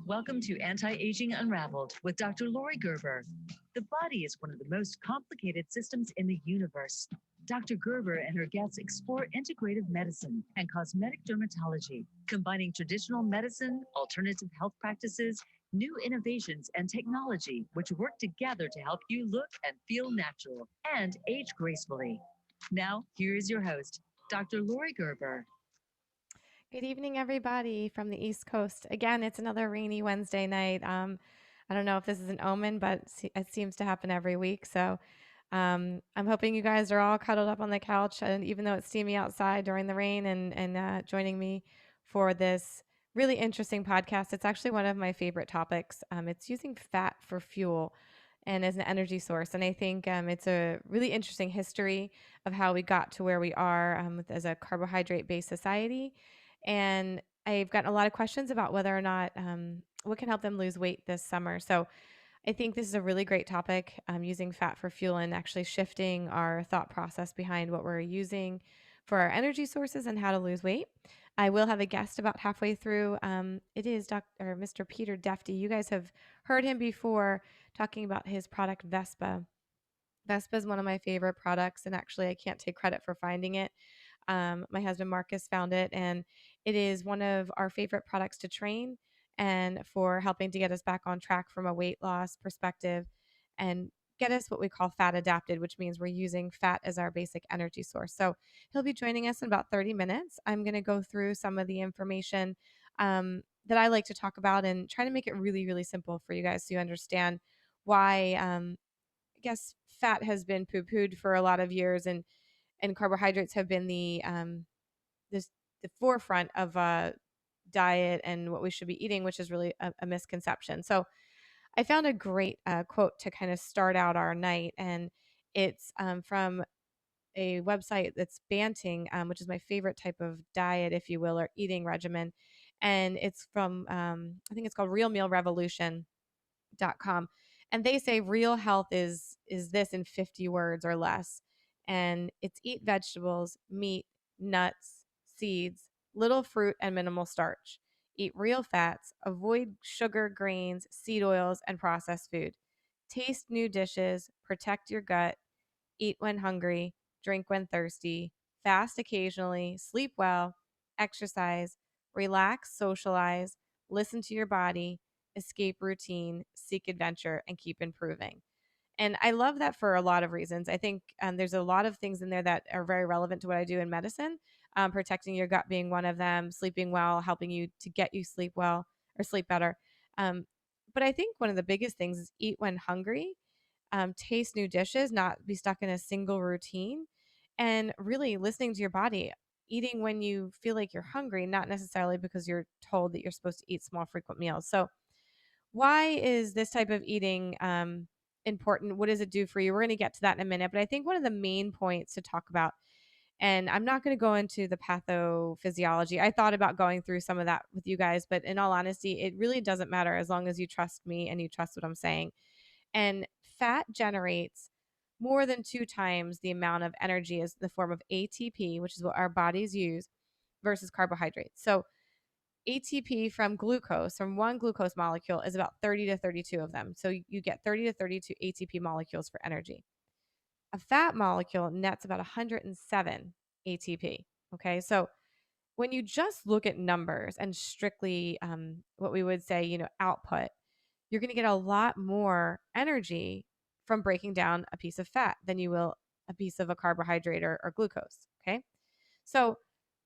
Welcome to Anti-Aging Unraveled with Dr. Lori Gerber. The body is one of the most complicated systems in the universe. Dr. Gerber and her guests explore integrative medicine and cosmetic dermatology, combining traditional medicine, alternative health practices, new innovations, and technology, which work together to help you look and feel natural and age gracefully. Now, here is your host, Dr. Lori Gerber. Good evening, everybody from the East Coast. Again, it's another rainy Wednesday night. I don't know if this is an omen, but it seems to happen every week. So I'm hoping you guys are all cuddled up on the couch, and even though it's steamy outside during the rain, and joining me for this really interesting podcast. It's actually one of my favorite topics. It's using fat for fuel and as an energy source, and I think it's a really interesting history of how we got to where we are as a carbohydrate-based society. And I've gotten a lot of questions about whether or not what can help them lose weight this summer. So I think this is a really great topic, using fat for fuel and actually shifting our thought process behind what we're using for our energy sources and how to lose weight. I will have a guest about halfway through. It is Dr. Mr. Peter Defty. You guys have heard him before talking about his product Vespa. Vespa is one of my favorite products, and actually, I can't take credit for finding it. My husband Marcus found it, and it is one of our favorite products to train and for helping to get us back on track from a weight loss perspective and get us what we call fat adapted, which means we're using fat as our basic energy source. So he'll be joining us in about 30 minutes. I'm going to go through some of the information that I like to talk about and try to make it really, really simple for you guys so you understand why. I guess fat has been poo-pooed for a lot of years, and carbohydrates have been this the forefront of diet and what we should be eating, which is really a misconception. So I found a great quote to kind of start out our night, and it's from a website that's Banting, which is my favorite type of diet, if you will, or eating regimen, and it's from I think it's called realmealrevolution.com, and they say real health is this in 50 words or less, and it's eat vegetables, meat, nuts, seeds, little fruit, and minimal starch. Eat real fats, avoid sugar, grains, seed oils, and processed food. Taste new dishes, protect your gut, eat when hungry, drink when thirsty, fast occasionally, sleep well, exercise, relax, socialize, listen to your body, escape routine, seek adventure, and keep improving. And I love that for a lot of reasons. I think there's a lot of things in there that are very relevant to what I do in medicine, protecting your gut being one of them, sleeping well, helping you to get you sleep well or sleep better. Um, but I think one of the biggest things is eat when hungry, taste new dishes, not be stuck in a single routine, and really listening to your body. Eating when you feel like you're hungry, not necessarily because you're told that you're supposed to eat small, frequent meals. So, why is this type of eating important? What does it do for you? We're going to get to that in a minute. But I think one of the main points to talk about, and I'm not going to go into the pathophysiology. I thought about going through some of that with you guys, but in all honesty, it really doesn't matter as long as you trust me and you trust what I'm saying. And fat generates more than 2 times the amount of energy as the form of ATP, which is what our bodies use, versus carbohydrates. So ATP from glucose, from one glucose molecule, is about 30 to 32 of them. So you get 30 to 32 ATP molecules for energy. A fat molecule nets about 107 ATP. Okay. So when you just look at numbers and strictly what we would say, output, you're going to get a lot more energy from breaking down a piece of fat than you will a piece of a carbohydrate or glucose. Okay. So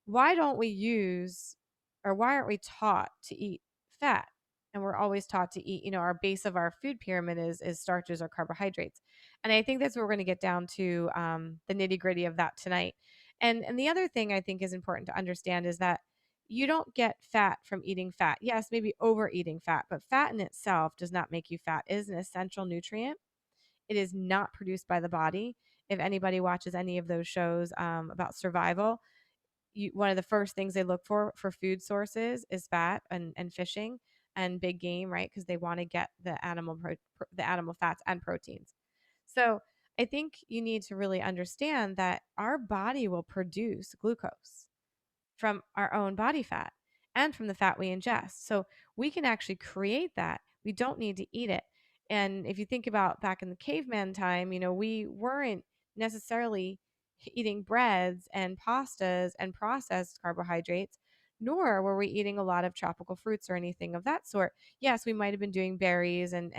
why don't we use, or why aren't we taught to eat fat? And we're always taught to eat, our base of our food pyramid is starches or carbohydrates. And I think that's what we're going to get down to, the nitty gritty of that tonight. And the other thing I think is important to understand is that you don't get fat from eating fat. Yes, maybe overeating fat, but fat in itself does not make you fat. It is an essential nutrient. It is not produced by the body. If anybody watches any of those shows about survival, one of the first things they look for food sources is fat and fishing and big game, right? Because they want to get the animal fats and proteins. So I think you need to really understand that our body will produce glucose from our own body fat. and from the fat we ingest. So we can actually create that. We don't need to eat it. And if you think about back in the caveman time, we weren't necessarily eating breads and pastas and processed carbohydrates, nor were we eating a lot of tropical fruits or anything of that sort. Yes, we might have been doing berries and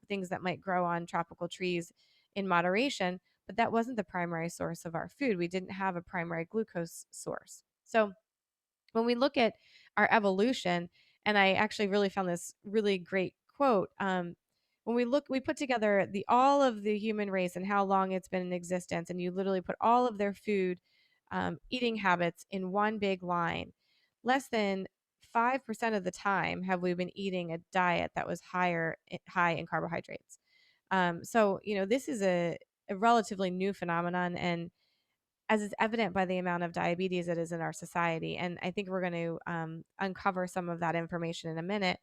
things that might grow on tropical trees in moderation, but that wasn't the primary source of our food. We didn't have a primary glucose source. So when we look at our evolution, and I actually really found this really great quote. When we put together the all of the human race and how long it's been in existence, and you literally put all of their food, eating habits in one big line. Less than 5% of the time have we been eating a diet that was high in carbohydrates. So this is a relatively new phenomenon, and as is evident by the amount of diabetes that is in our society. And I think we're going to uncover some of that information in a minute.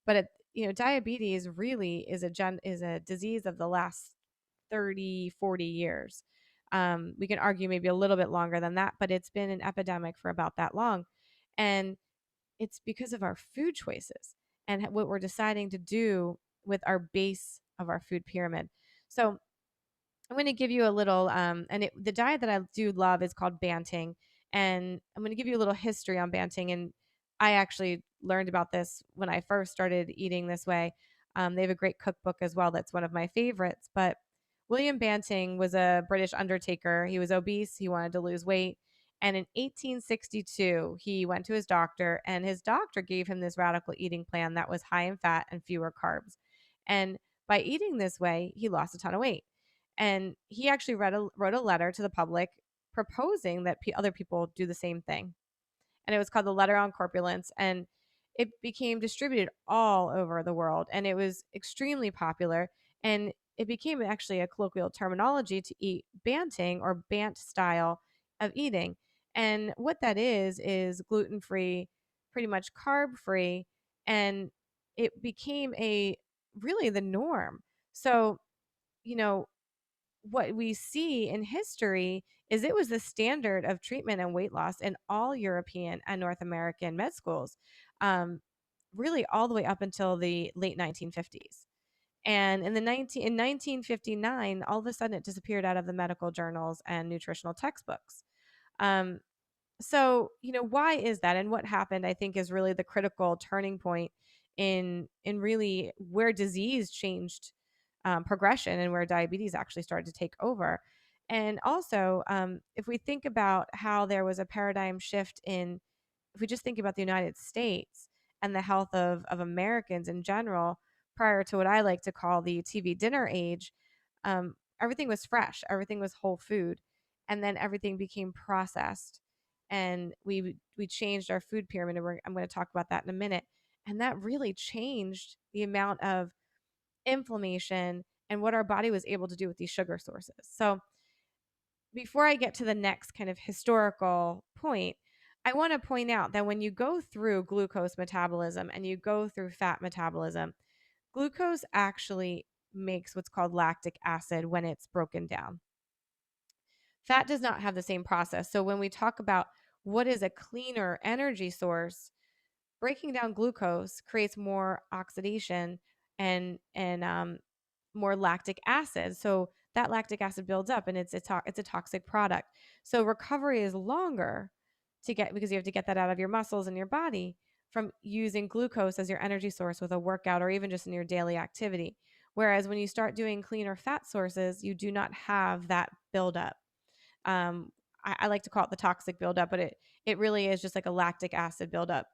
But diabetes really is a disease of the last 30, 40 years. We can argue maybe a little bit longer than that, but it's been an epidemic for about that long. And it's because of our food choices and what we're deciding to do with our base of our food pyramid. So I'm going to give you a little, the diet that I do love is called Banting. And I'm going to give you a little history on Banting. And I actually learned about this when I first started eating this way. They have a great cookbook as well. That's one of my favorites. But William Banting was a British undertaker. He was obese. He wanted to lose weight. And in 1862, he went to his doctor, and his doctor gave him this radical eating plan that was high in fat and fewer carbs. And by eating this way, he lost a ton of weight. And he actually wrote a letter to the public proposing that other people do the same thing. And it was called the Letter on Corpulence. And it became distributed all over the world. And it was extremely popular. And it became actually a colloquial terminology to eat banting or bant style of eating. And what that is gluten free, pretty much carb free. And it became really the norm. So, you know, what we see in history is it was the standard of treatment and weight loss in all European and North American med schools, um, really all the way up until the late 1950s. And in 1959, all of a sudden it disappeared out of the medical journals and nutritional textbooks. Um, so, why is that, and what happened, I think, is really the critical turning point in really where disease changed progression and where diabetes actually started to take over. And also, if we think about how there was a paradigm shift if we just think about the United States and the health of Americans in general, prior to what I like to call the TV dinner age, everything was fresh, everything was whole food, and then everything became processed, and we changed our food pyramid, and I'm going to talk about that in a minute. And that really changed the amount of inflammation and what our body was able to do with these sugar sources. So before I get to the next kind of historical point, I want to point out that when you go through glucose metabolism and you go through fat metabolism, glucose actually makes what's called lactic acid when it's broken down. Fat does not have the same process. So when we talk about what is a cleaner energy source, breaking down glucose creates more oxidation and more lactic acid. So that lactic acid builds up, and it's a toxic product. So recovery is longer because you have to get that out of your muscles and your body from using glucose as your energy source with a workout or even just in your daily activity. Whereas when you start doing cleaner fat sources, you do not have that buildup. Um, I like to call it the toxic buildup, but it really is just like a lactic acid buildup.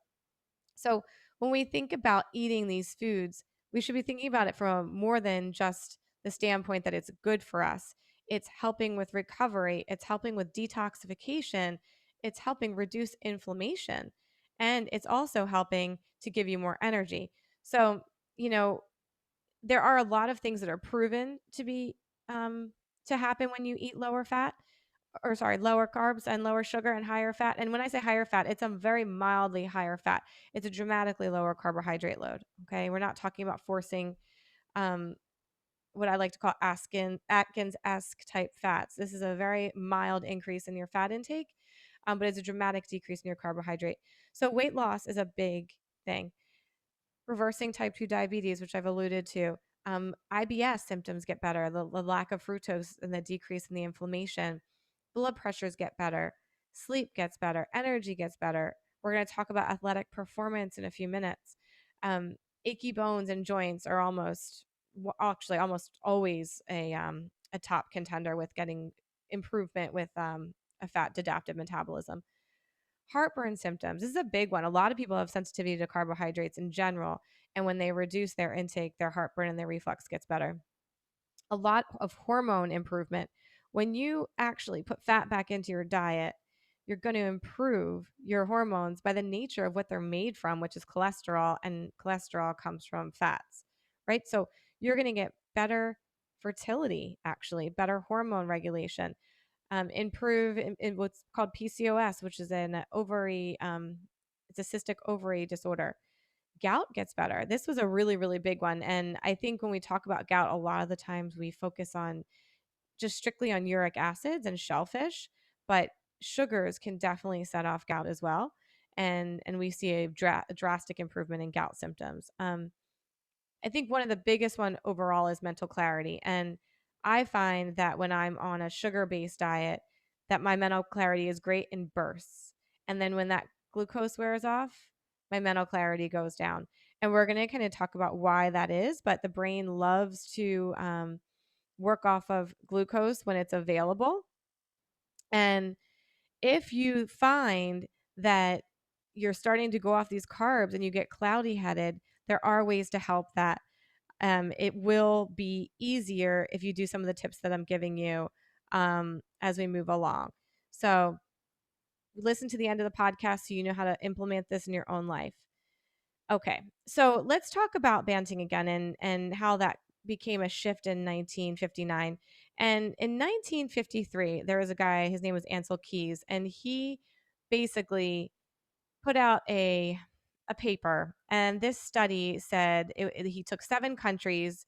So when we think about eating these foods, we should be thinking about it from more than just the standpoint that it's good for us. It's helping with recovery, it's helping with detoxification, it's helping reduce inflammation, and it's also helping to give you more energy. So, you know, there are a lot of things that are proven to happen when you eat lower fat, or sorry, lower carbs and lower sugar and higher fat. And when I say higher fat, it's a very mildly higher fat. It's a dramatically lower carbohydrate load. Okay. We're not talking about forcing um, what I like to call Atkins-esque type fats. This is a very mild increase in your fat intake. but it's a dramatic decrease in your carbohydrate. So weight loss is a big thing. Reversing type 2 diabetes, which I've alluded to. IBS symptoms get better, the lack of fructose and the decrease in the inflammation. Blood pressures get better, sleep gets better, energy gets better. We're going to talk about athletic performance in a few minutes. Um, Achy bones and joints are actually almost always a top contender with getting improvement with a fat adaptive metabolism. Heartburn symptoms. This is a big one. A lot of people have sensitivity to carbohydrates in general. And when they reduce their intake, their heartburn and their reflux gets better. A lot of hormone improvement. When you actually put fat back into your diet, you're going to improve your hormones by the nature of what they're made from, which is cholesterol, and cholesterol comes from fats, right? So you're going to get better fertility, actually, better hormone regulation, improve in what's called PCOS, which is an ovary, it's a cystic ovary disorder. Gout gets better. This was a really, really big one. And I think when we talk about gout, a lot of the times we focus on just strictly on uric acids and shellfish, but sugars can definitely set off gout as well. And we see a drastic improvement in gout symptoms. I think one of the biggest one overall is mental clarity. And I find that when I'm on a sugar-based diet, that my mental clarity is great in bursts. And then when that glucose wears off, my mental clarity goes down. And we're going to kind of talk about why that is, but the brain loves to work off of glucose when it's available. And if you find that you're starting to go off these carbs and you get cloudy headed, there are ways to help that. It will be easier if you do some of the tips that I'm giving you as we move along. So listen to the end of the podcast so you know how to implement this in your own life. Okay, so let's talk about banting again and how that became a shift in 1959. And in 1953, there was a guy, his name was Ansel Keys, and he basically put out a paper, and this study said he took 7 countries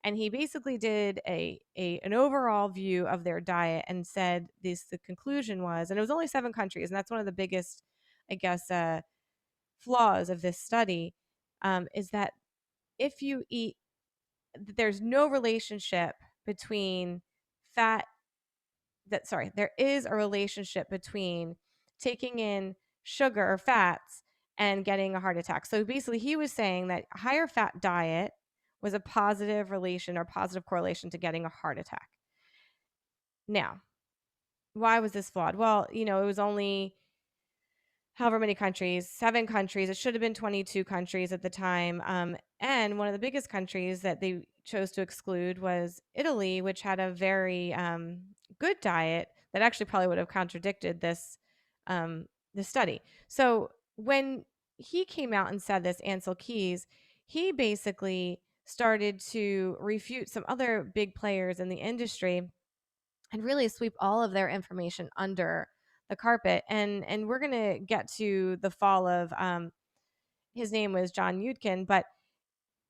and he basically did an overall view of their diet and said this the conclusion was, and it was only 7 countries, and that's one of the biggest, I guess, flaws of this study, is that if you eat, there's no relationship between fat there is a relationship between taking in sugar or fats and getting a heart attack. So basically, he was saying that higher fat diet was a positive relation or positive correlation to getting a heart attack. Now, why was this flawed? Well, it was only however many countries, 7 countries. It should have been 22 countries at the time. And one of the biggest countries that they chose to exclude was Italy, which had a very good diet that actually probably would have contradicted this study. So when he came out and said this, Ansel Keys, he basically started to refute some other big players in the industry and really sweep all of their information under the carpet. And we're gonna get to the fall of his name was John Yudkin, but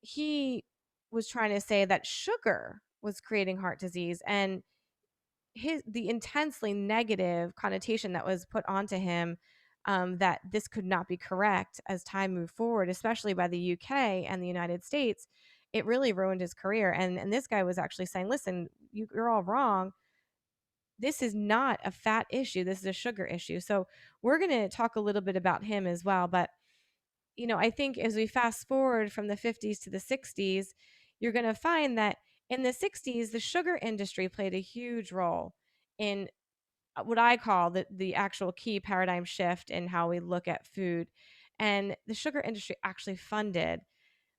he was trying to say that sugar was creating heart disease, and the intensely negative connotation that was put onto him, that this could not be correct as time moved forward, especially by the UK and the United States. It really ruined his career. And this guy was actually saying, listen, you're all wrong. This is not a fat issue. This is a sugar issue. So we're going to talk a little bit about him as well. But, I think as we fast forward from the 50s to the 60s, you're going to find that in the 60s, the sugar industry played a huge role in what I call the actual key paradigm shift in how we look at food. And the sugar industry actually funded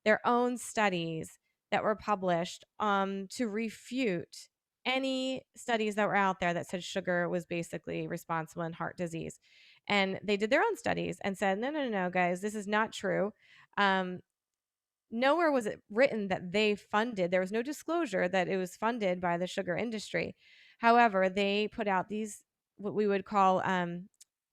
their own studies that were published to refute any studies that were out there that said sugar was basically responsible in heart disease. And they did their own studies and said, no, no, no, no, guys, this is not true. Um, Nowhere was it written that they funded, there was no disclosure that it was funded by the sugar industry. However, they put out these, what we would call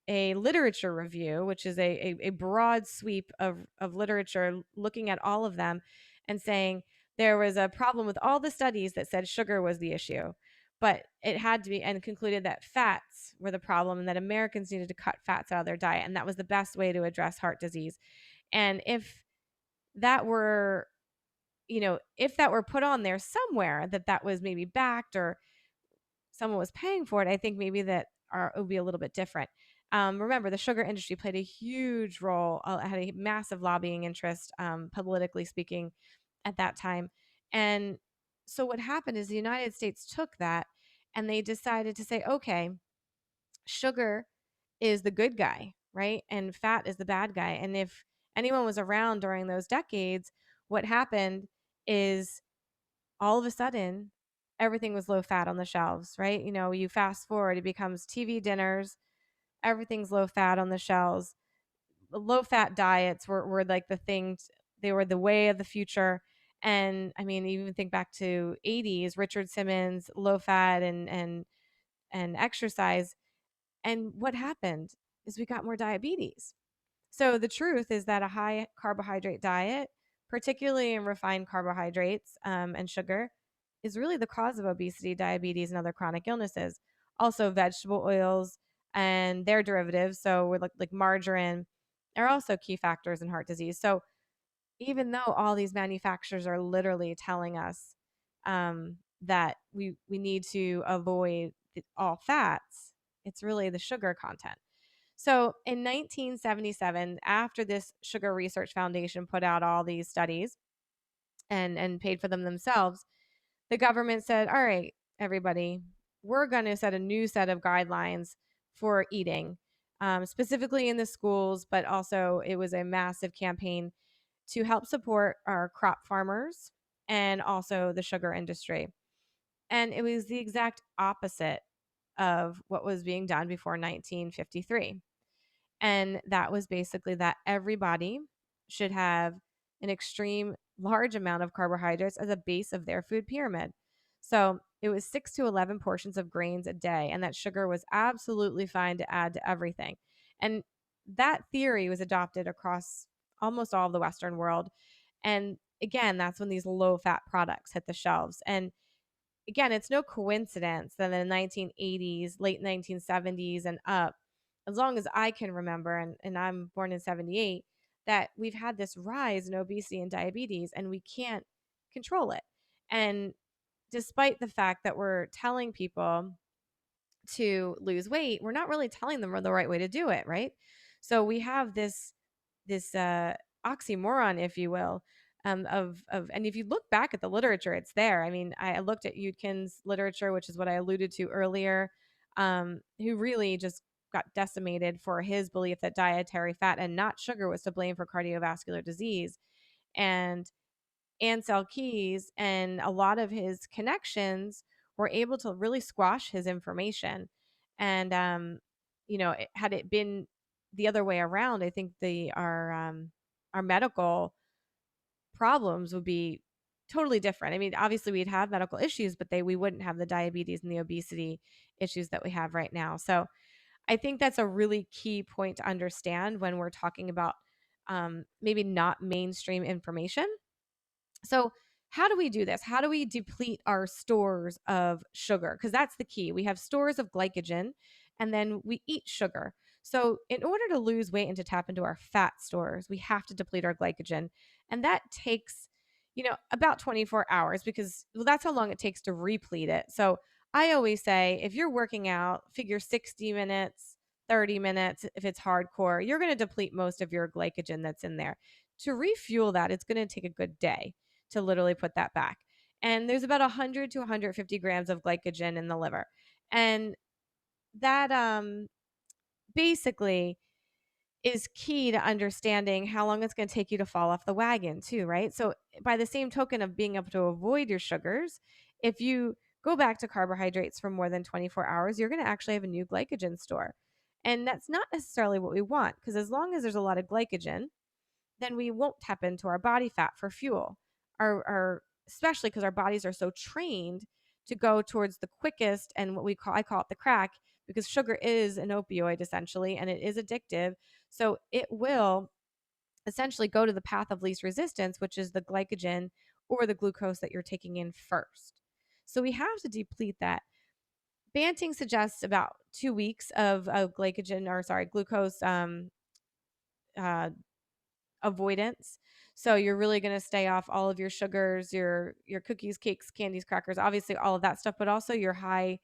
a literature review, which is a broad sweep of literature, looking at all of them and saying there was a problem with all the studies that said sugar was the issue. but it had to be, and concluded that fats were the problem and that Americans needed to cut fats out of their diet. And that was the best way to address heart disease. And if that were, if that were put on there somewhere that was maybe backed or someone was paying for it, I think maybe it would be a little bit different. Remember, the sugar industry played a huge role, had a massive lobbying interest, politically speaking, at that time. And so what happened is the United States took that and they decided to say, okay, sugar is the good guy, right? And fat is the bad guy. And if anyone was around during those decades, what happened is all of a sudden everything was low fat on the shelves, right? You fast forward, it becomes TV dinners, everything's low fat on the shelves. Low fat diets were like the things, they were the way of the future. And I mean, even think back to 80s, Richard Simmons, low fat and exercise. And what happened is we got more diabetes. So the truth is that a high carbohydrate diet, particularly in refined carbohydrates and sugar, is really the cause of obesity, diabetes, and other chronic illnesses. Also, vegetable oils and their derivatives, so we're like margarine, are also key factors in heart disease. So even though all these manufacturers are literally telling us that we need to avoid all fats, it's really the sugar content. So in 1977, after this Sugar Research Foundation put out all these studies and paid for them themselves, the government said, all right, everybody, we're going to set a new set of guidelines for eating, specifically in the schools, but also it was a massive campaign to help support our crop farmers and also the sugar industry. And it was the exact opposite of what was being done before 1953. And that was basically that everybody should have an extreme large amount of carbohydrates as a base of their food pyramid. So it was 6 to 11 portions of grains a day, and that sugar was absolutely fine to add to everything. And that theory was adopted across almost all of the Western world. And again, that's when these low fat products hit the shelves. And again, it's no coincidence that in the 1980s, late 1970s, and up, as long as I can remember, and I'm born in 78, that we've had this rise in obesity and diabetes, and we can't control it. And despite the fact that we're telling people to lose weight, we're not really telling them the right way to do it, right? So we have this oxymoron, if you will, of and if you look back at the literature, it's there. I mean, I looked at Yudkin's literature, which is what I alluded to earlier, who really just got decimated for his belief that dietary fat and not sugar was to blame for cardiovascular disease. And Ansel Keys and a lot of his connections were able to really squash his information. And had it been the other way around, I think our medical problems would be totally different. I mean, obviously we'd have medical issues, but we wouldn't have the diabetes and the obesity issues that we have right now. So I think that's a really key point to understand when we're talking about maybe not mainstream information. So, how do we do this? How do we deplete our stores of sugar? Because that's the key. We have stores of glycogen and then we eat sugar. So, in order to lose weight and to tap into our fat stores, we have to deplete our glycogen. And that takes, about 24 hours because that's how long it takes to replete it. So, I always say if you're working out, figure 60 minutes, 30 minutes, if it's hardcore, you're going to deplete most of your glycogen that's in there. To refuel that, it's going to take a good day to literally put that back. And there's about 100 to 150 grams of glycogen in the liver. And that basically is key to understanding how long it's going to take you to fall off the wagon, too, right? So, by the same token of being able to avoid your sugars, if you go back to carbohydrates for more than 24 hours, you're going to actually have a new glycogen store. And that's not necessarily what we want because as long as there's a lot of glycogen, then we won't tap into our body fat for fuel. Our especially because our bodies are so trained to go towards the quickest and what I call it the crack, because sugar is an opioid essentially and it is addictive. So it will essentially go to the path of least resistance, which is the glycogen or the glucose that you're taking in first. So we have to deplete that. Banting suggests about 2 weeks of glucose uh, avoidance. So you're really going to stay off all of your sugars, your cookies, cakes, candies, crackers, obviously all of that stuff, but also your high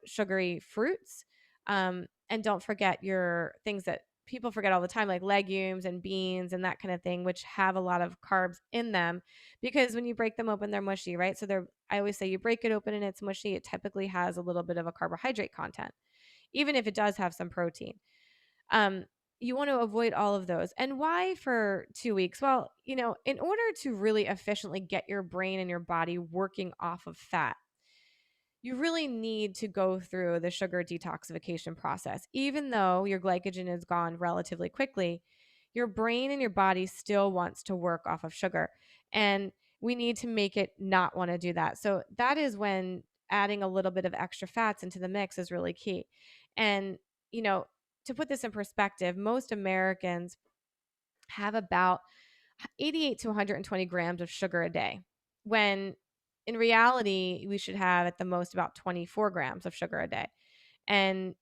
sugary fruits. And don't forget your things that people forget all the time, like legumes and beans and that kind of thing, which have a lot of carbs in them, because when you break them open, they're mushy, right? So they're, I always say, you break it open and it's mushy. It typically has a little bit of a carbohydrate content, even if it does have some protein. Um, you want to avoid all of those. And why for 2 weeks? Well, in order to really efficiently get your brain and your body working off of fat, you really need to go through the sugar detoxification process. Even though your glycogen is gone relatively quickly, your brain and your body still wants to work off of sugar. And we need to make it not want to do that. So that is when adding a little bit of extra fats into the mix is really key. And, you know, to put this in perspective, most Americans have about 88 to 120 grams of sugar a day, when in reality, we should have at the most about 24 grams of sugar a day. And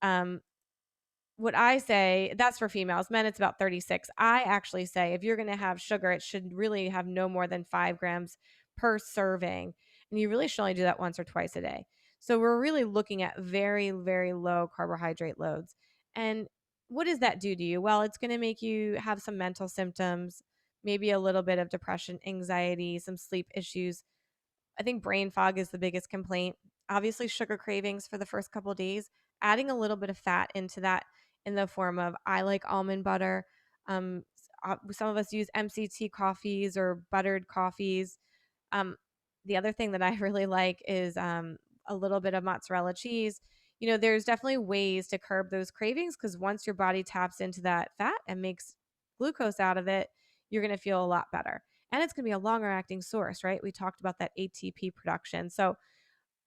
um, what I say, that's for females. Men, it's about 36. I actually say if you're going to have sugar, it should really have no more than 5 grams per serving. And you really should only do that once or twice a day. So we're really looking at very, very low carbohydrate loads. And what does that do to you? Well, it's going to make you have some mental symptoms, maybe a little bit of depression, anxiety, some sleep issues. I think brain fog is the biggest complaint. Obviously, sugar cravings for the first couple of days, adding a little bit of fat into that in the form of, I like almond butter. Some of us use MCT coffees or buttered coffees. Um, the other thing that I really like is a little bit of mozzarella cheese. There's definitely ways to curb those cravings, because once your body taps into that fat and makes glucose out of it, you're going to feel a lot better. And it's going to be a longer acting source, right? We talked about that ATP production. So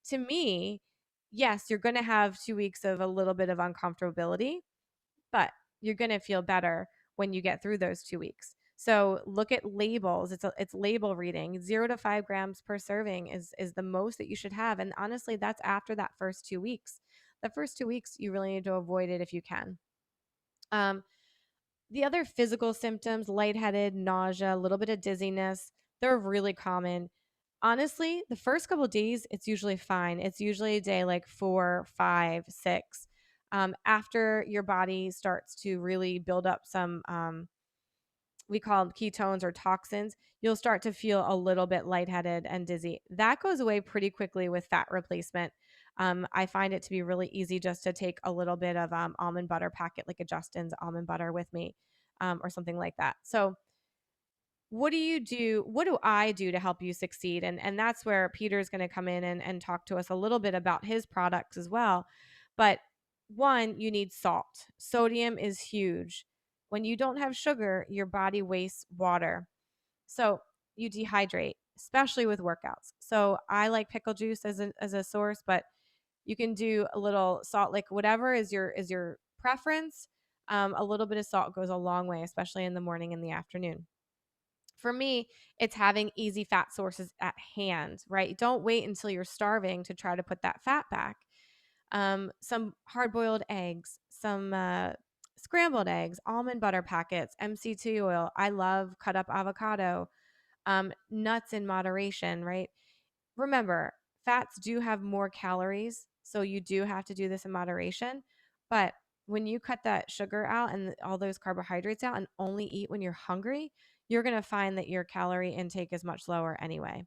to me, yes, you're going to have 2 weeks of a little bit of uncomfortability, but you're going to feel better when you get through those 2 weeks. So look at labels. It's label reading. 0 to 5 grams per serving is the most that you should have. And honestly, that's after that first 2 weeks. The first 2 weeks, you really need to avoid it if you can. Um, the other physical symptoms, lightheaded, nausea, a little bit of dizziness, they're really common. Honestly, the first couple of days, it's usually fine. It's usually day like 4, 5, 6. After your body starts to really build up some, we call them ketones or toxins, you'll start to feel a little bit lightheaded and dizzy. That goes away pretty quickly with fat replacement. I find it to be really easy just to take a little bit of almond butter packet, like a Justin's almond butter with me, or something like that. So what do you do? What do I do to help you succeed? And that's where Peter's going to come in and talk to us a little bit about his products as well. But one, you need salt. Sodium is huge. When you don't have sugar, your body wastes water. So you dehydrate, especially with workouts. So I like pickle juice as a source, but you can do a little salt, like whatever is your preference. A little bit of salt goes a long way, especially in the morning and the afternoon. For me, it's having easy fat sources at hand, right? Don't wait until you're starving to try to put that fat back. Some hard boiled eggs, some scrambled eggs, almond butter packets, MCT oil. I love cut up avocado, nuts in moderation, right? Remember, fats do have more calories, so you do have to do this in moderation. But when you cut that sugar out and all those carbohydrates out and only eat when you're hungry, you're going to find that your calorie intake is much lower anyway.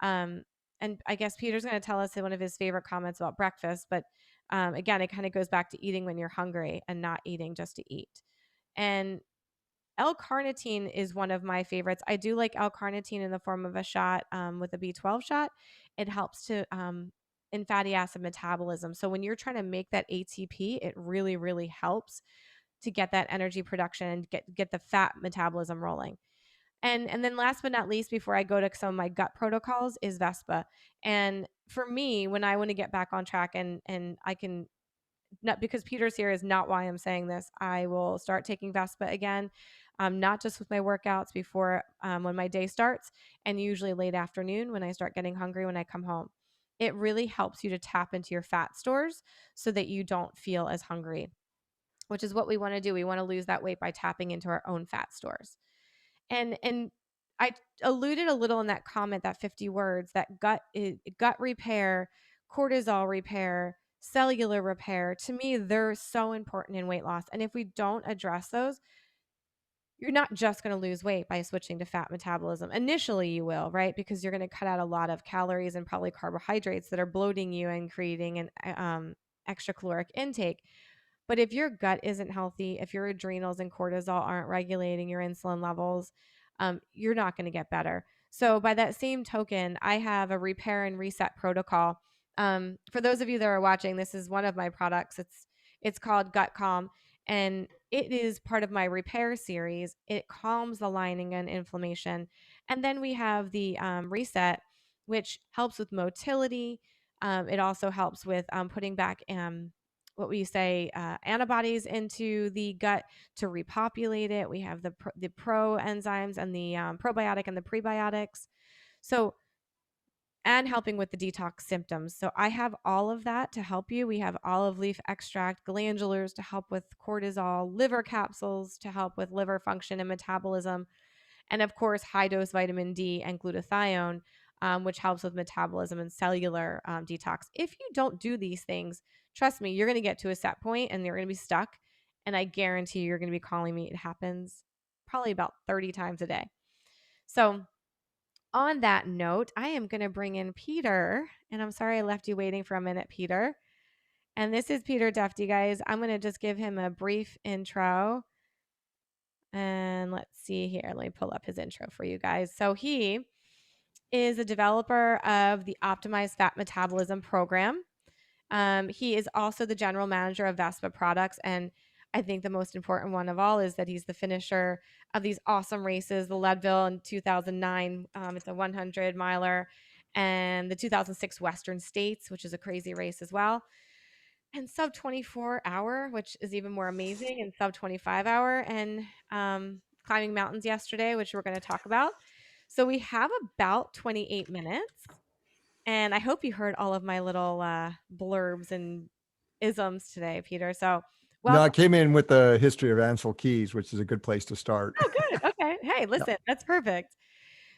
Um, and I guess Peter's going to tell us one of his favorite comments about breakfast. But again, it kind of goes back to eating when you're hungry and not eating just to eat. And L-carnitine is one of my favorites. I do like L-carnitine in the form of a shot, with a B12 shot. It helps to in fatty acid metabolism. So when you're trying to make that ATP, it really, really helps to get that energy production and get the fat metabolism rolling. And then last but not least, before I go to some of my gut protocols, is Vespa. And for me, when I want to get back on track, and I can, not because Peter's here is not why I'm saying this, I will start taking Vespa again, not just with my workouts before, when my day starts, and usually late afternoon when I start getting hungry when I come home. it really helps you to tap into your fat stores so that you don't feel as hungry, which is what we want to do. We want to lose that weight by tapping into our own fat stores. And I alluded a little in that comment, that 50 words, that gut repair, cortisol repair, cellular repair. To me, they're so important in weight loss. And if we don't address those, you're not just going to lose weight by switching to fat metabolism. Initially, you will, right? Because you're going to cut out a lot of calories and probably carbohydrates that are bloating you and creating an extra caloric intake. But if your gut isn't healthy, if your adrenals and cortisol aren't regulating your insulin levels, you're not going to get better. So, by that same token, I have a repair and reset protocol. For those of you that are watching, this is one of my products. It's called Gut Calm, and it is part of my repair series. It calms the lining and inflammation, and then we have the reset, which helps with motility. It also helps with putting back what we say antibodies into the gut to repopulate it. We have the pro enzymes and the probiotic and the prebiotics. So, and helping with the detox symptoms. So I have all of that to help you. We have olive leaf extract, glandulars to help with cortisol, liver capsules to help with liver function and metabolism, and of course, high dose vitamin D and glutathione, which helps with metabolism and cellular detox. If you don't do these things, trust me, you're going to get to a set point and you're going to be stuck. And I guarantee you're going to be calling me. It happens probably about 30 times a day. So, on that note, I am going to bring in Peter. And I'm sorry I left you waiting for a minute, Peter. And this is Peter Duffy, guys. I'm going to just give him a brief intro. And let's see here. Let me pull up his intro for you guys. So he is a developer of the Optimized Fat Metabolism Program. He is also the general manager of Vespa Products. And I think the most important one of all is that he's the finisher of these awesome races, the Leadville in 2009. It's a 100 miler, and the 2006 Western States, which is a crazy race as well. And sub 24 hour, which is even more amazing, and sub 25 hour, and climbing mountains yesterday, which we're going to talk about. So we have about 28 minutes, and I hope you heard all of my little blurbs and isms today, Peter. So No, I welcome. came in with the history of Ansel Keys, which is a good place to start. Oh, good. Okay. Hey, listen, that's perfect.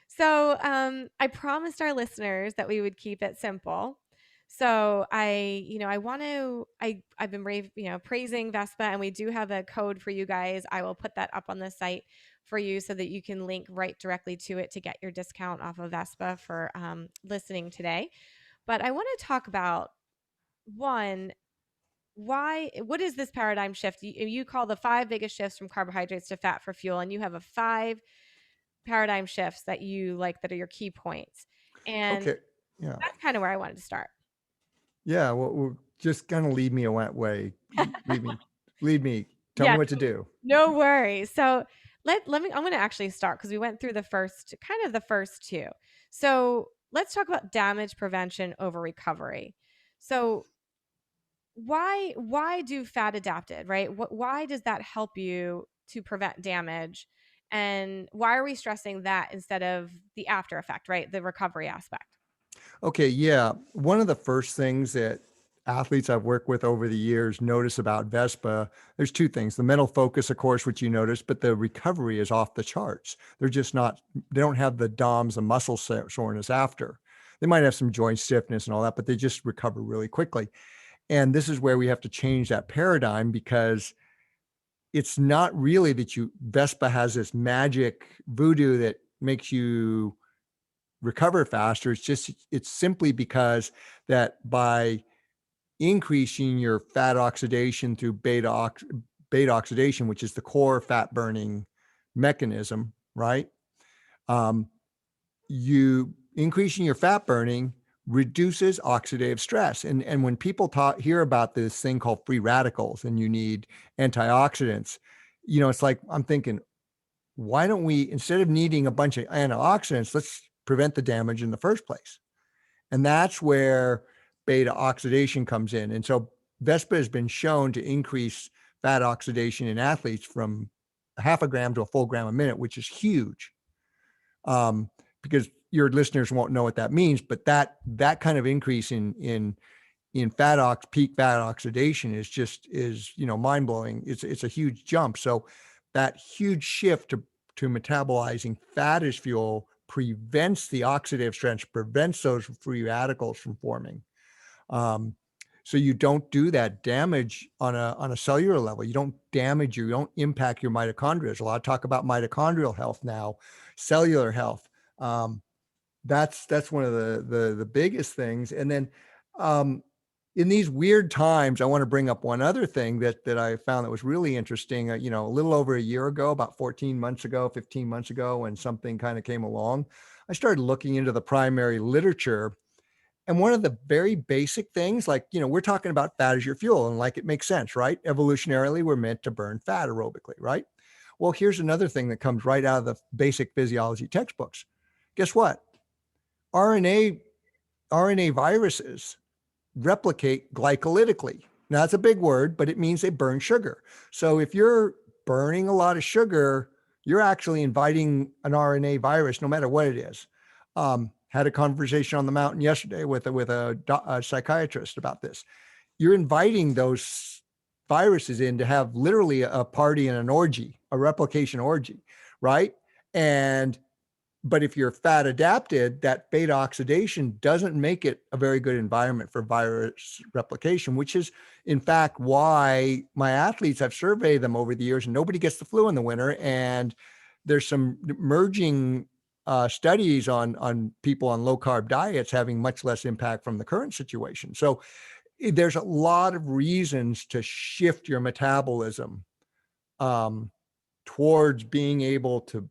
So I promised our listeners that we would keep it simple. So I want to, I've been praising Vespa, and we do have a code for you guys. I will put that up on the site for you so that you can link right directly to it to get your discount off of Vespa for listening today. But I want to talk about one, what is this paradigm shift? You call the 5 biggest shifts from carbohydrates to fat for fuel, and you have a 5 paradigm shifts that you like that are your key points. And Okay. Yeah. that's kind of where I wanted to start. Yeah. Well, just kind of lead me a way. Lead me. Tell Yeah, me what to do. no worries. So let me, I'm going to actually start because we went through the first 2. So let's talk about damage prevention over recovery. So why do fat adapted, right? Why does that help you to prevent damage? And why are we stressing that instead of the after effect, right? The recovery aspect. Okay. Yeah. One of the first things that athletes I've worked with over the years notice about Vespa, there's 2 things. The mental focus, of course, which you notice, but the recovery is off the charts. They're just not, they don't have the DOMS, the muscle soreness after. They might have some joint stiffness and all that, but they just recover really quickly. And this is where we have to change that paradigm, because it's not really that Vespa has this magic voodoo that makes you recover faster. It's simply because that by increasing your fat oxidation through beta oxidation, which is the core fat burning mechanism, right? You increasing your fat burning reduces oxidative stress. And when people hear about this thing called free radicals and you need antioxidants, it's like, I'm thinking, why don't we, instead of needing a bunch of antioxidants, let's prevent the damage in the first place? And that's where beta oxidation comes in. And so Vespa has been shown to increase fat oxidation in athletes from 0.5 gram to a full gram a minute, which is huge. because your listeners won't know what that means, but that kind of increase in peak fat oxidation is mind blowing. It's a huge jump. So that huge shift to metabolizing fat as fuel prevents the oxidative stress, prevents those free radicals from forming. Um, so you don't do that damage on a cellular level. You don't damage you don't impact your mitochondria. There's a lot of talk about mitochondrial health now, cellular health. Um, that's one of the biggest things. And then um, in these weird times, I want to bring up one other thing that I found that was really interesting. A little over a year ago, about 14 months ago, 15 months ago, when something kind of came along, I started looking into the primary literature. And one of the very basic things, like, we're talking about fat as your fuel, and like, it makes sense, right? Evolutionarily, we're meant to burn fat aerobically, right? Well, here's another thing that comes right out of the basic physiology textbooks. Guess what? RNA RNA viruses replicate glycolytically. Now, that's a big word, but it means they burn sugar. So if you're burning a lot of sugar, you're actually inviting an RNA virus, no matter what it is. Had a conversation on the mountain yesterday with a psychiatrist about this. You're inviting those viruses in to have literally a party and an orgy, a replication orgy, right? But if you're fat adapted, that beta oxidation doesn't make it a very good environment for virus replication, which is in fact why my athletes, I've surveyed them over the years, and nobody gets the flu in the winter. And there's some emerging studies on people on low carb diets having much less impact from the current situation. So there's a lot of reasons to shift your metabolism um, towards being able to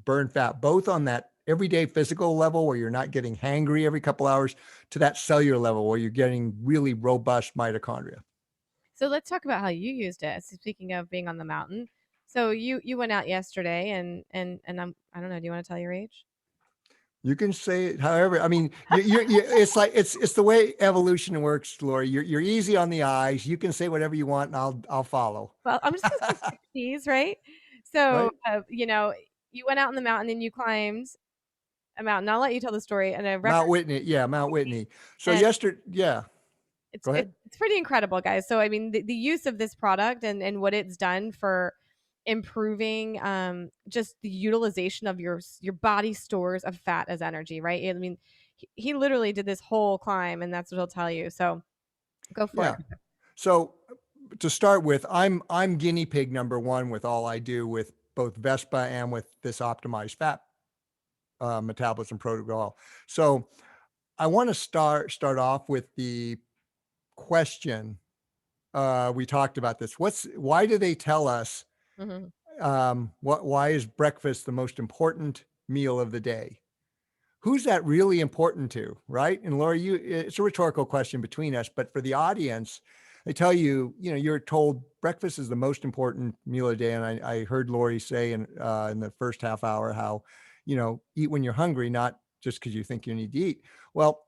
burn fat, both on that everyday physical level where you're not getting hangry every couple hours, to that cellular level where you're getting really robust mitochondria. So let's talk about how you used it. So speaking of being on the mountain, so you went out yesterday, and I don't know. Do you want to tell your age? You can say it however. I mean, it's like it's the way evolution works, Lori. You're easy on the eyes. You can say whatever you want, and I'll follow. Well, I'm just gonna say 60s, right? So Right? you went out in the mountain and you climbed a mountain. I'll let you tell the story. And a record, Mount Whitney, yeah, Mount Whitney. So and yesterday, yeah, it's go ahead. it's pretty incredible, guys. So I mean, the use of this product and what it's done for improving just the utilization of your body stores of fat as energy, right? I mean, he literally did this whole climb, and that's what he'll tell you. So go for it. Yeah. So to start with, I'm guinea pig number one with all I do with both Vespa and with this optimized fat metabolism protocol. So I want to start off with the question. We talked about this. Why do they tell us Hmm. why is breakfast the most important meal of the day? Who's that really important to, right? And Laura, it's a rhetorical question between us, but for the audience, they tell you, you're told breakfast is the most important meal of the day. And I heard Lori say in the first half hour how, eat when you're hungry, not just because you think you need to eat. Well,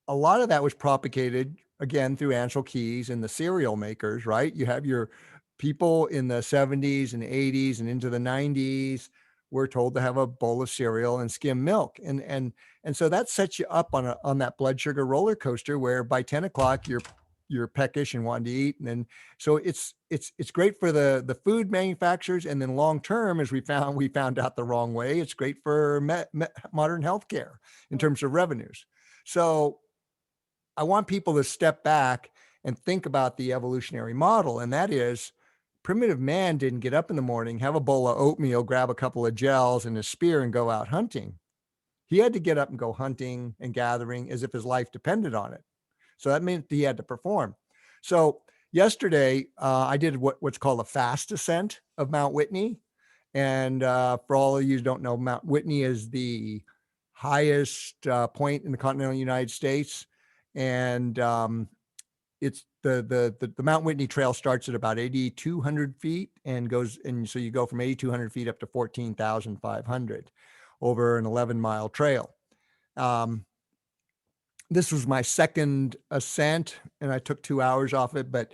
a lot of that was propagated again through Ansel Keys and the cereal makers, right? You have your people in the 70s and 80s and into the 90s were told to have a bowl of cereal and skim milk. And so that sets you up on that blood sugar roller coaster where by 10 o'clock you're peckish and wanting to eat. And then so it's great for the food manufacturers. And then long term, as we found out the wrong way, it's great for modern healthcare in terms of revenues. So I want people to step back and think about the evolutionary model. And that is, primitive man didn't get up in the morning, have a bowl of oatmeal, grab a couple of gels and a spear and go out hunting. He had to get up and go hunting and gathering as if his life depended on it. So that meant he had to perform. So yesterday, I did what's called a fast ascent of Mount Whitney. And for all of you who don't know, Mount Whitney is the highest point in the continental United States. And it's the Mount Whitney Trail starts at about 8,200 feet and so you go from 8,200 feet up to 14,500 over an 11-mile trail. This was my second ascent, and I took 2 hours off it, but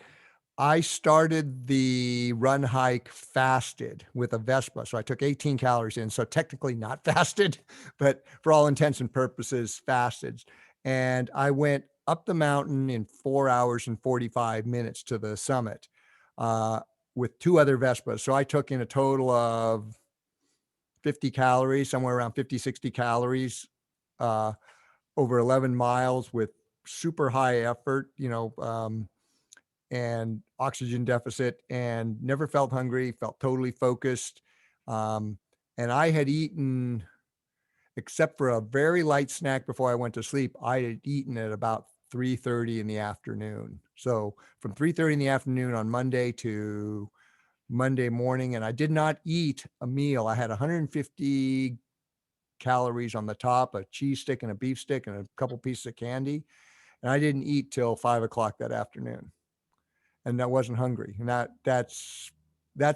I started the run hike fasted with a Vespa. So I took 18 calories in. So technically not fasted, but for all intents and purposes, fasted. And I went up the mountain in 4 hours and 45 minutes to the summit uh, with two other Vespas. So I took in a total of 50 calories, somewhere around 50, 60 calories uh, over 11 miles with super high effort, and oxygen deficit, and never felt hungry, felt totally focused. Um, and I had eaten, except for a very light snack before I went to sleep, I had eaten at about 3:30 in the afternoon. So from 3:30 in the afternoon on Monday to Monday morning, and I did not eat a meal. I had 150 calories on the top, a cheese stick and a beef stick and a couple pieces of candy. And I didn't eat till 5 o'clock that afternoon. And I wasn't hungry. And that's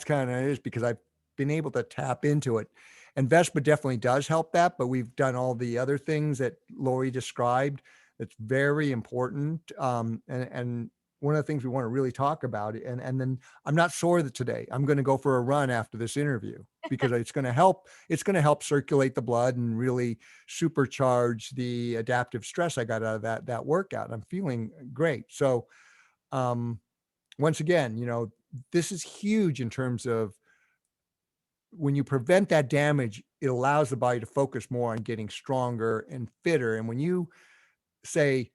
kind of it is because I've been able to tap into it. And Vespa definitely does help that, but we've done all the other things that Lori described. That's very important. And one of the things we want to really talk about, and then I'm not sore that today. I'm going to go for a run after this interview because it's going to help. It's going to help circulate the blood and really supercharge the adaptive stress I got out of that workout. I'm feeling great. So um, once again, this is huge in terms of when you prevent that damage, it allows the body to focus more on getting stronger and fitter. And when you say,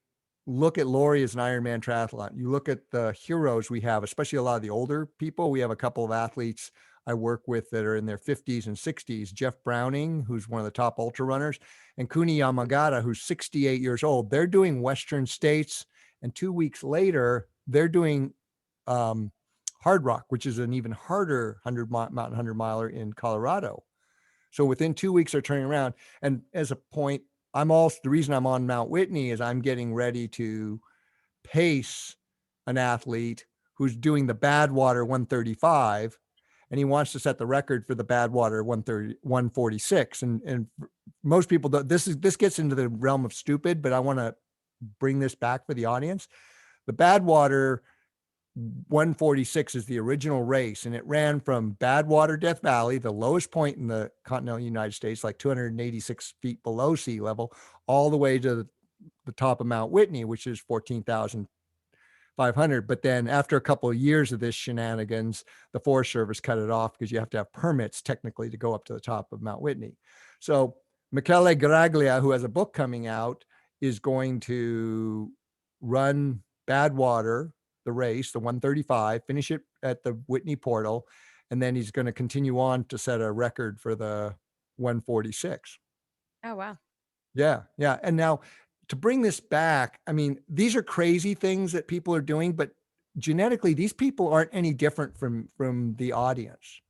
look at Lori as an Ironman triathlon, you look at the heroes we have, especially a lot of the older people. We have a couple of athletes I work with that are in their 50s and 60s. Jeff Browning, who's one of the top ultra runners, and Kuni Yamagata, who's 68 years old. They're doing Western States. And 2 weeks later, they're doing um, Hard Rock, which is an even harder mountain 100 miler in Colorado. So within 2 weeks, they're turning around. And as a point, I'm also the reason I'm on Mount Whitney is I'm getting ready to pace an athlete who's doing the Badwater 135, and he wants to set the record for the Badwater 130 146. And most people don't. This gets into the realm of stupid, but I want to bring this back for the audience. The Badwater 146 is the original race, and it ran from Badwater, Death Valley, the lowest point in the continental United States, like 286 feet below sea level, all the way to the top of Mount Whitney, which is 14,500. But then after a couple of years of this shenanigans, the Forest Service cut it off because you have to have permits technically to go up to the top of Mount Whitney. So Michele Graglia, who has a book coming out, is going to run Badwater, the race, the 135, finish it at the Whitney portal, and then he's going to continue on to set a record for the 146. Oh, wow. Yeah, yeah. And now to bring this back, I mean, these are crazy things that people are doing, but genetically, these people aren't any different from the audience.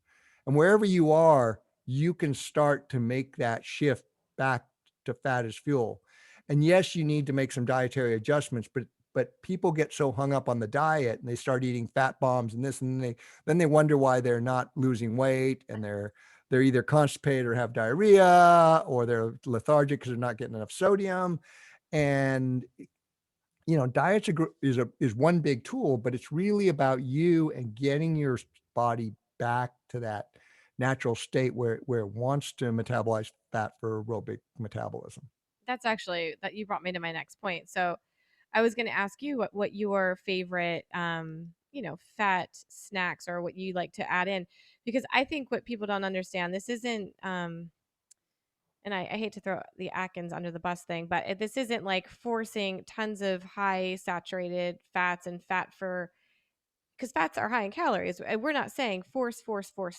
And wherever you are, you can start to make that shift back to fat as fuel. And yes, you need to make some dietary adjustments, but people get so hung up on the diet and they start eating fat bombs and this, and then they wonder why they're not losing weight, and they're either constipated or have diarrhea, or they're lethargic because they're not getting enough sodium. And diets is one big tool, but it's really about you and getting your body back to that natural state where it wants to metabolize fat for aerobic metabolism. That's actually that you brought me to my next point. So I was going to ask you what your favorite, fat snacks or what you like to add in, because I think what people don't understand, this isn't, and I hate to throw the Atkins under the bus thing, but this isn't like forcing tons of high saturated fats and fat for, because fats are high in calories. We're not saying force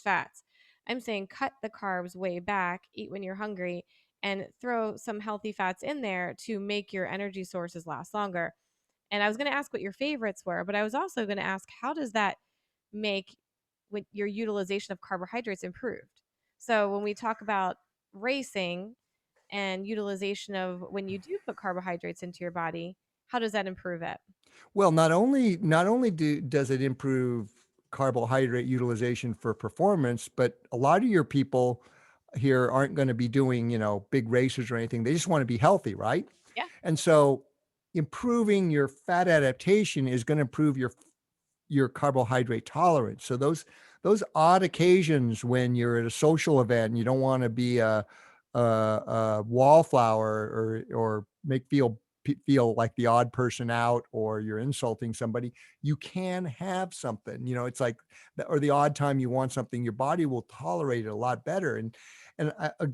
fats. I'm saying cut the carbs way back, eat when you're hungry, and throw some healthy fats in there to make your energy sources last longer. And I was going to ask what your favorites were, but I was also going to ask, how does that make when your utilization of carbohydrates improved? So when we talk about racing and utilization of when you do put carbohydrates into your body, how does that improve it? Well, not only does it improve carbohydrate utilization for performance, but a lot of your people here aren't going to be doing, big races or anything. They just want to be healthy, right? Yeah. And so improving your fat adaptation is going to improve your your carbohydrate tolerance. So those odd occasions when you're at a social event and you don't want to be a wallflower or make feel like the odd person out or you're insulting somebody, you can have something. It's like or the odd time you want something, your body will tolerate it a lot better. And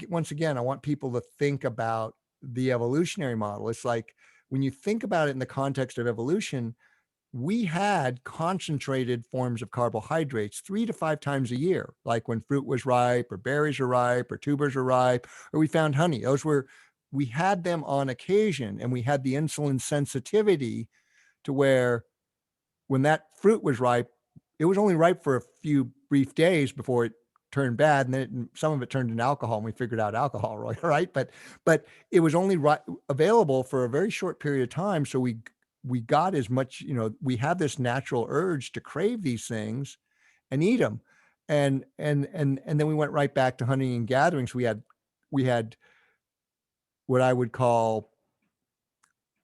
once again, I want people to think about the evolutionary model. It's like when you think about it in the context of evolution, we had concentrated forms of carbohydrates 3 to 5 times a year, like when fruit was ripe or berries are ripe or tubers are ripe, or we found honey. We had them on occasion, and we had the insulin sensitivity to where when that fruit was ripe, it was only ripe for a few brief days before it turned bad, and then some of it turned into alcohol, and we figured out alcohol, right? But it was only available for a very short period of time, so we got as much, we have this natural urge to crave these things and eat them, and then we went right back to hunting and gathering. So we had what I would call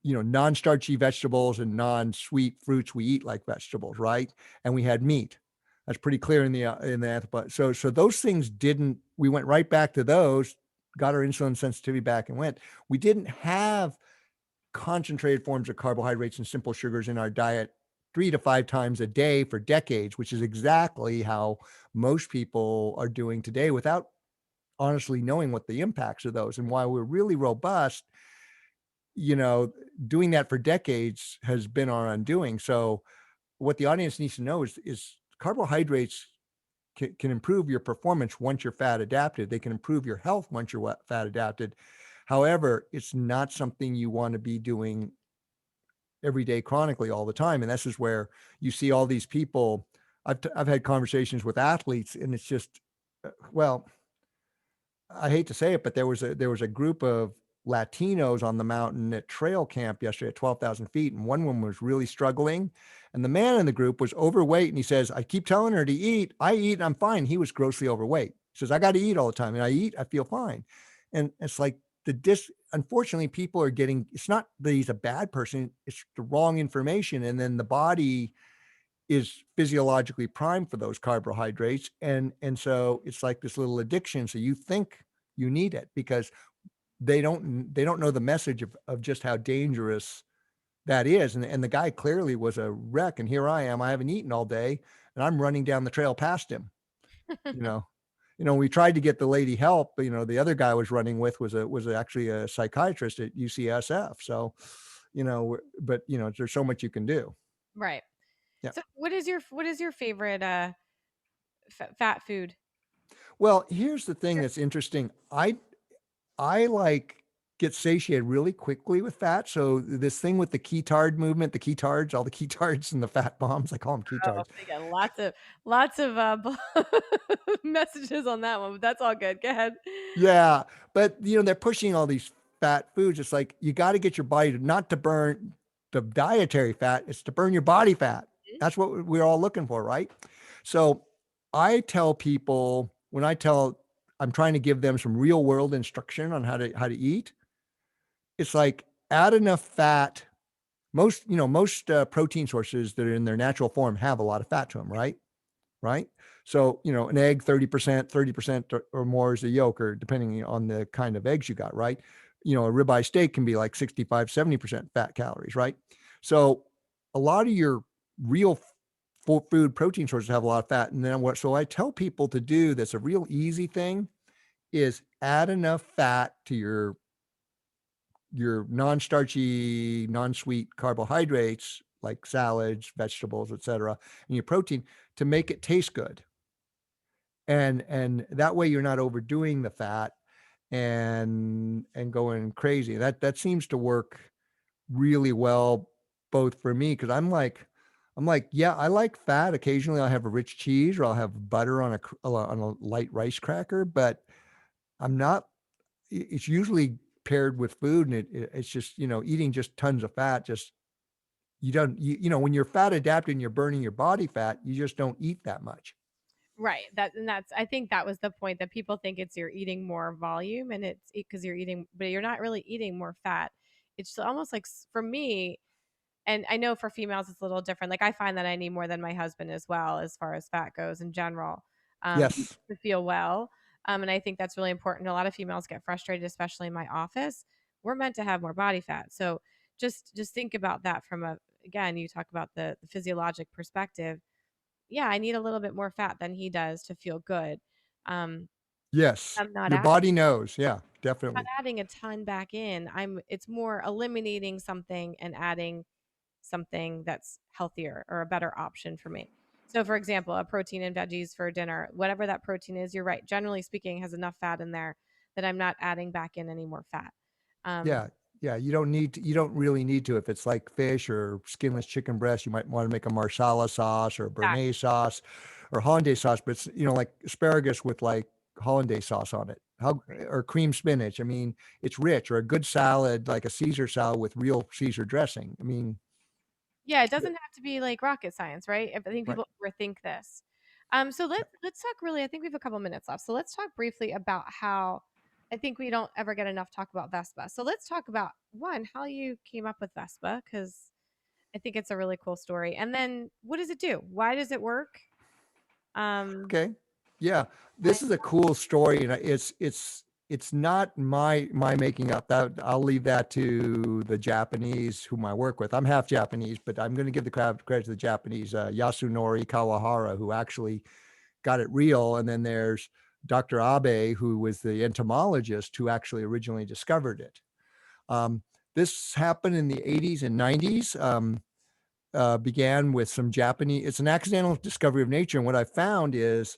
non-starchy vegetables and non-sweet fruits we eat like vegetables, right? And we had meat. That's pretty clear in the anthropology. So those things didn't. We went right back to those, got our insulin sensitivity back, and went. We didn't have concentrated forms of carbohydrates and simple sugars in our diet 3 to 5 times a day for decades, which is exactly how most people are doing today without honestly knowing what the impacts of those. And while we're really robust, you know, doing that for decades has been our undoing. So what the audience needs to know is carbohydrates can improve your performance once you're fat adapted. They can improve your health once you're fat adapted. However, it's not something you want to be doing every day chronically all the time. And this is where you see all these people. I've had conversations with athletes, and it's just, well, I hate to say it, but there was a group of Latinos on the mountain at trail camp yesterday at 12,000 feet, and one woman was really struggling. And the man in the group was overweight, and he says, "I keep telling her to eat. I eat, and I'm fine." He was grossly overweight. He says, "I got to eat all the time, and I eat, I feel fine." And it's like unfortunately, people are getting. It's not that he's a bad person; it's the wrong information, and then the body is physiologically primed for those carbohydrates, and so it's like this little addiction. So you think you need it because they don't know the message of just how dangerous that is. And the guy clearly was a wreck, and here I am, I haven't eaten all day, and I'm running down the trail past him. you know we tried to get the lady help, but the other guy I was running with was actually a psychiatrist at UCSF. So but there's so much you can do. Right. Yeah. So what is your favorite fat food? Well, here's the thing that's interesting. I like get satiated really quickly with fat. So this thing with the ketard movement, the ketards, all the ketards and the fat bombs, I call them Oh, ketards. they got lots of messages on that one, but that's all good. Go ahead. Yeah, but they're pushing all these fat foods. It's like you got to get your body not to burn the dietary fat, it's to burn your body fat. That's what we're all looking for, right? So I tell people when I'm trying to give them some real world instruction on how to eat. It's like add enough fat. Most protein sources that are in their natural form have a lot of fat to them, right? Right. So, an egg, 30% or more is the yolk, or depending on the kind of eggs you got, right? A ribeye steak can be like 65, 70% fat calories, right? So a lot of your real food protein sources have a lot of fat. And then so I tell people to do that's a real easy thing is add enough fat to your non-starchy, non-sweet carbohydrates like salads, vegetables, etc., and your protein to make it taste good. And that way you're not overdoing the fat and going crazy. That seems to work really well both for me because I'm like, yeah, I like fat. Occasionally I'll have a rich cheese or I'll have butter on a light rice cracker, but I'm not it's usually paired with food, and it's just eating just tons of fat. Just you don't when you're fat adapted and you're burning your body fat, you just don't eat that much. Right. That's I think that was the point, that people think it's you're eating more volume, and it's because you're eating, but you're not really eating more fat. It's almost like for me, And I know for females it's a little different. Like I find that I need more than my husband as well, as far as fat goes in general, Yes. to feel well. And I think that's really important. A lot of females get frustrated, especially in my office. We're meant to have more body fat. So just think about that from a, again, you talk about the physiologic perspective. Yeah, I need a little bit more fat than he does to feel good. Um, Yes. I'm not Your body knows. Yeah, not definitely. adding a ton back in. It's more eliminating something and adding something that's healthier or a better option for me. So for example, a protein and veggies for dinner, whatever that protein is, you're right. Generally speaking, has enough fat in there that I'm not adding back in any more fat. Um, Yeah. Yeah. You don't really need to. If it's like fish or skinless chicken breast, you might want to make a marsala sauce or exactly. béarnaise sauce or hollandaise sauce, but it's, like asparagus with like hollandaise sauce on it. Or cream spinach. I mean, it's rich, or a good salad, like a Caesar salad with real Caesar dressing. I mean, Yeah, it doesn't have to be like rocket science, right? I think right. people overthink this. So let's talk really. I think we have a couple minutes left. So let's talk briefly about how I think we don't ever get enough talk about Vespa. So let's talk about one, how you came up with Vespa, because I think it's a really cool story. And then what does it do? Why does it work? Um, Okay. Yeah. I, This is a cool story, and it's not my making up. That I'll leave that to the Japanese whom I work with. I'm half Japanese, but I'm going to give the credit to the Japanese, Yasunori Kawahara, who actually got it real. And then there's Dr. Abe, who was the entomologist who actually originally discovered it. Um, this happened in the 80s and 90s. Began with some Japanese. It's an accidental discovery of nature, and what I found is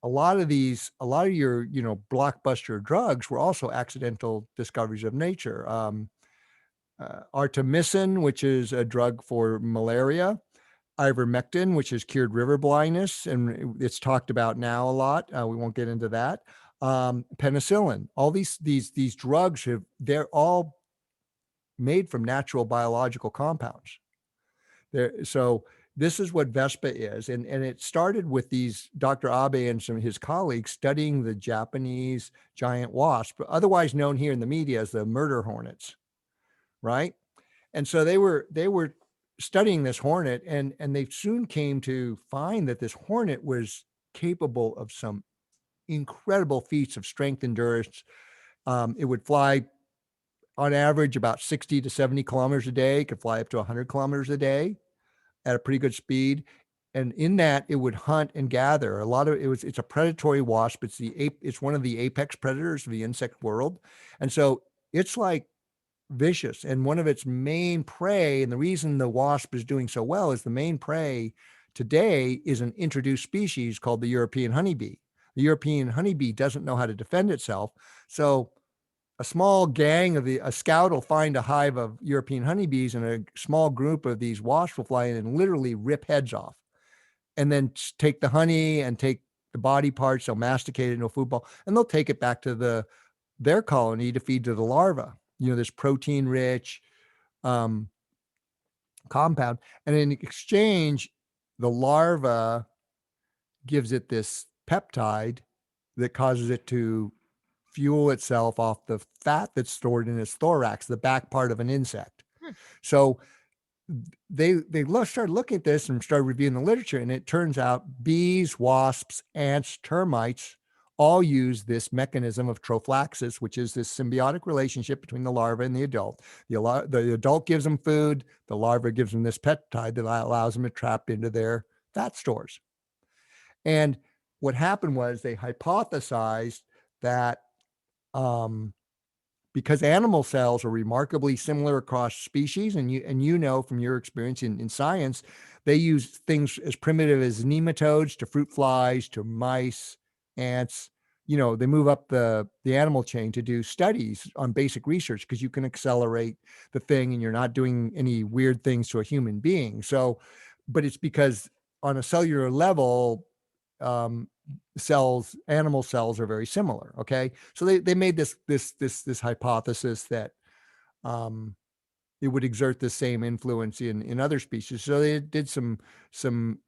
a lot of your, blockbuster drugs were also accidental discoveries of nature. Artemisinin, which is a drug for malaria, ivermectin, which has cured river blindness, and it's talked about now a lot. We won't get into that. Penicillin, all these drugs they're all made from natural biological compounds. So this is what Vespa is, and it started with these Dr. Abe and some of his colleagues studying the Japanese giant wasp, otherwise known here in the media as the murder hornets, right? And so they were studying this hornet, and they soon came to find that this hornet was capable of some incredible feats of strength endurance. It would fly on average about 60 to 70 kilometers a day, could fly up to 100 kilometers a day at a pretty good speed. And in that, it would hunt and gather. It's a predatory wasp. It's one of the apex predators of the insect world. And so it's like vicious. And one of its main prey, and the reason the wasp is doing so well is the main prey today is an introduced species called the European honeybee. The European honeybee doesn't know how to defend itself. So a small gang a scout will find a hive of European honeybees, and a small group of these wasps will fly in and literally rip heads off, and then take the honey and take the body parts. They'll masticate it into a food ball, and they'll take it back to their colony to feed to the larva. This protein rich um, compound, and in exchange, the larva gives it this peptide that causes it to fuel itself off the fat that's stored in its thorax, the back part of an insect. hmm, So started looking at this and started reviewing the literature, and it turns out bees, wasps, ants, termites all use this mechanism of trophallaxis, which is this symbiotic relationship between the larva and the adult. The adult gives them food, the larva gives them this peptide that allows them to trap into their fat stores. And what happened was they hypothesized that um, because animal cells are remarkably similar across species, and you know from your experience in science, they use things as primitive as nematodes to fruit flies to mice, ants. They move up the animal chain to do studies on basic research because you can accelerate the thing and you're not doing any weird things to a human being. So, but it's because on a cellular level, um, animal cells are very similar. Okay, so they made this hypothesis that um, it would exert the same influence in other species. So they did some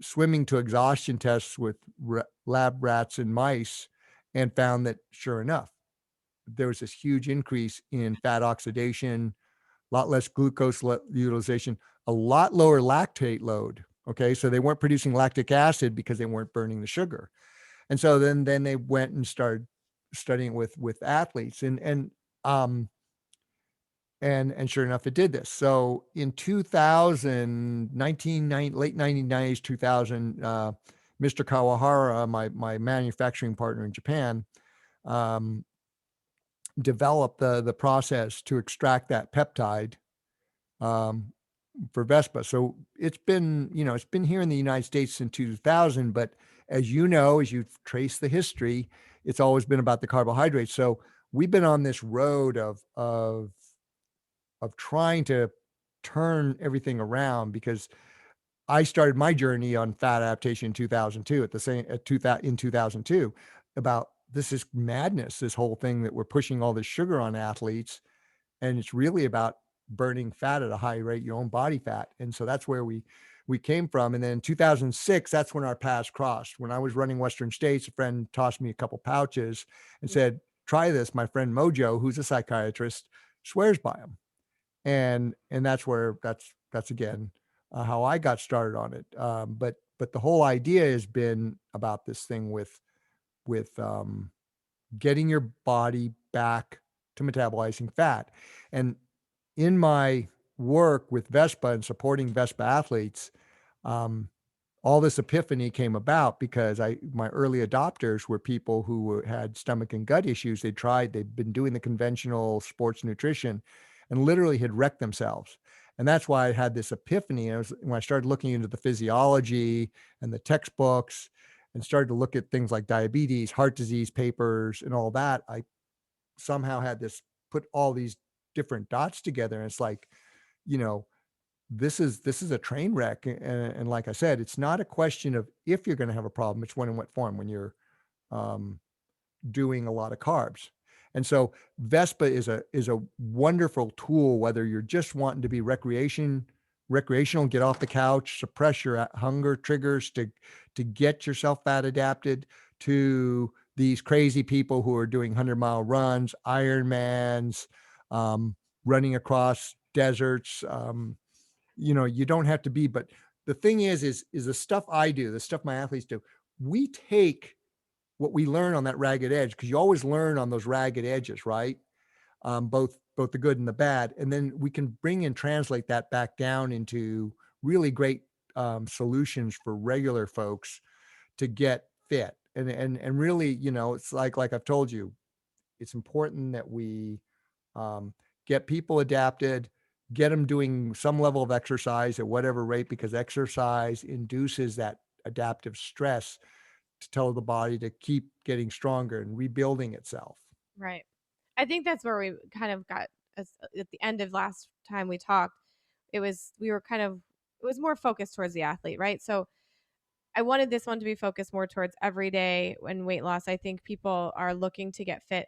swimming to exhaustion tests with lab rats and mice, and found that sure enough, there was this huge increase in fat oxidation, a lot less glucose utilization, a lot lower lactate load. Okay. So they weren't producing lactic acid because they weren't burning the sugar. And so then they went and started studying with athletes, um and sure enough, it did this. So in 2000, late 1990s, 2000, Mr. Kawahara, my manufacturing partner in Japan, um, developed the process to extract that peptide, um, for Vespa. So it's been here in the United States since 2000, but as you know, as you've traced the history, it's always been about the carbohydrates. So we've been on this road of trying to turn everything around, because I started my journey on fat adaptation in 2002 at the same at 2000 in 2002 about this is madness, this whole thing that we're pushing all this sugar on athletes, and it's really about burning fat at a high rate, your own body fat. And so that's where we came from. And then in 2006, that's when our paths crossed. When I was running Western States, a friend tossed me a couple pouches and said, "Try this." My friend Mojo, who's a psychiatrist, swears by them. And that's where that's again how I got started on it. But the whole idea has been about this thing with getting your body back to metabolizing fat. And in my work with Vespa and supporting Vespa athletes, um, all this epiphany came about because my early adopters were people who had stomach and gut issues. They'd been doing the conventional sports nutrition and literally had wrecked themselves. And that's why I had this epiphany. When I started looking into the physiology and the textbooks and started to look at things like diabetes, heart disease papers, and all that, I somehow had put all these different dots together. And it's like, you know, this is a train wreck. And like I said, it's not a question of if you're going to have a problem, it's when and what form, when you're um, doing a lot of carbs. And so Vespa is a wonderful tool, whether you're just wanting to be recreational, get off the couch, suppress your hunger triggers to get yourself fat adapted, to these crazy people who are doing 100-mile runs, Ironmans, um, running across deserts. You don't have to be, but the thing is the stuff I do, the stuff my athletes do, we take what we learn on that ragged edge, because you always learn on those ragged edges, right? Both the good and the bad, and then we can bring and translate that back down into really great solutions for regular folks to get fit. And really, it's like I've told you, it's important that we um, get people adapted, get them doing some level of exercise at whatever rate, because exercise induces that adaptive stress to tell the body to keep getting stronger and rebuilding itself. Right. I think that's where we kind of got at the end of last time we talked. We were kind of, it was more focused towards the athlete, right? So I wanted this one to be focused more towards everyday and weight loss. I think people are looking to get fit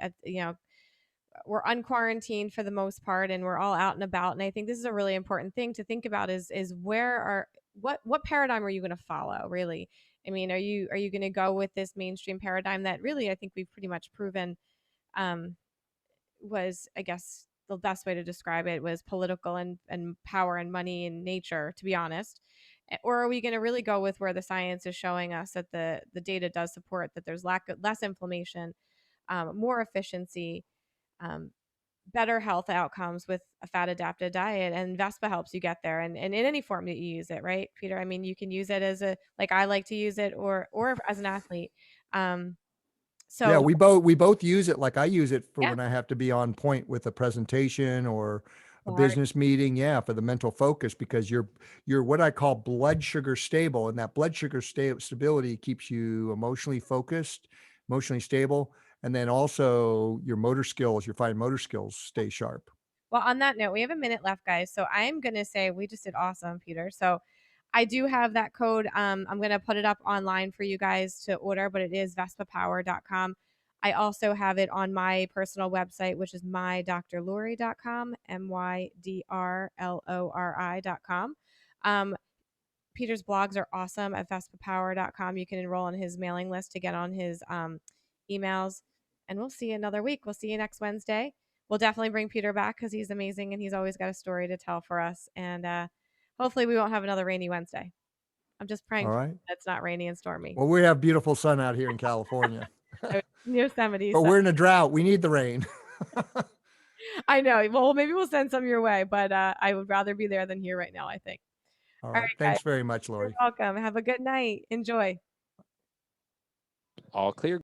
we're unquarantined for the most part and we're all out and about. And I think this is a really important thing to think about is what paradigm are you going to follow, really? I mean, are you going to go with this mainstream paradigm that really I think we've pretty much proven um, was, I guess, the best way to describe it was political and power and money and nature, to be honest. Or are we going to really go with where the science is showing us that the data does support that there's less inflammation, more efficiency, um, better health outcomes with a fat adapted diet, and Vespa helps you get there, and in any form that you use it, right, Peter? I mean, you can use it as a, like I like to use it, or as an athlete. Um, Yeah, so we both use it. Like I use it for yeah, when I have to be on point with a presentation or a sorry. business meeting. Yeah, for the mental focus, because you're what I call blood sugar stable, and that blood sugar stability keeps you emotionally focused, emotionally stable, and then also your motor skills, your fine motor skills stay sharp. Well, on that note, we have a minute left, guys. So I'm going to say we just did awesome, Peter. So I do have that code. I'm going to put it up online for you guys to order, but it is vespapower.com. I also have it on my personal website, which is mydrlori.com, mydrlori.com. Peter's blogs are awesome at vespapower.com. You can enroll on his mailing list to get on his emails. And we'll see you another week. We'll see you next Wednesday. We'll definitely bring Peter back because he's amazing and he's always got a story to tell for us. And Hopefully we won't have another rainy Wednesday. I'm just praying All right. that it's not rainy and stormy. Well, we have beautiful sun out here in California, Yosemite. but we're in a drought. We need the rain. I know. Well, maybe we'll send some your way, but I would rather be there than here right now, I think. All All right. right, guys. Thanks very much, You're Lori. welcome. Have a good night. Enjoy. All clear.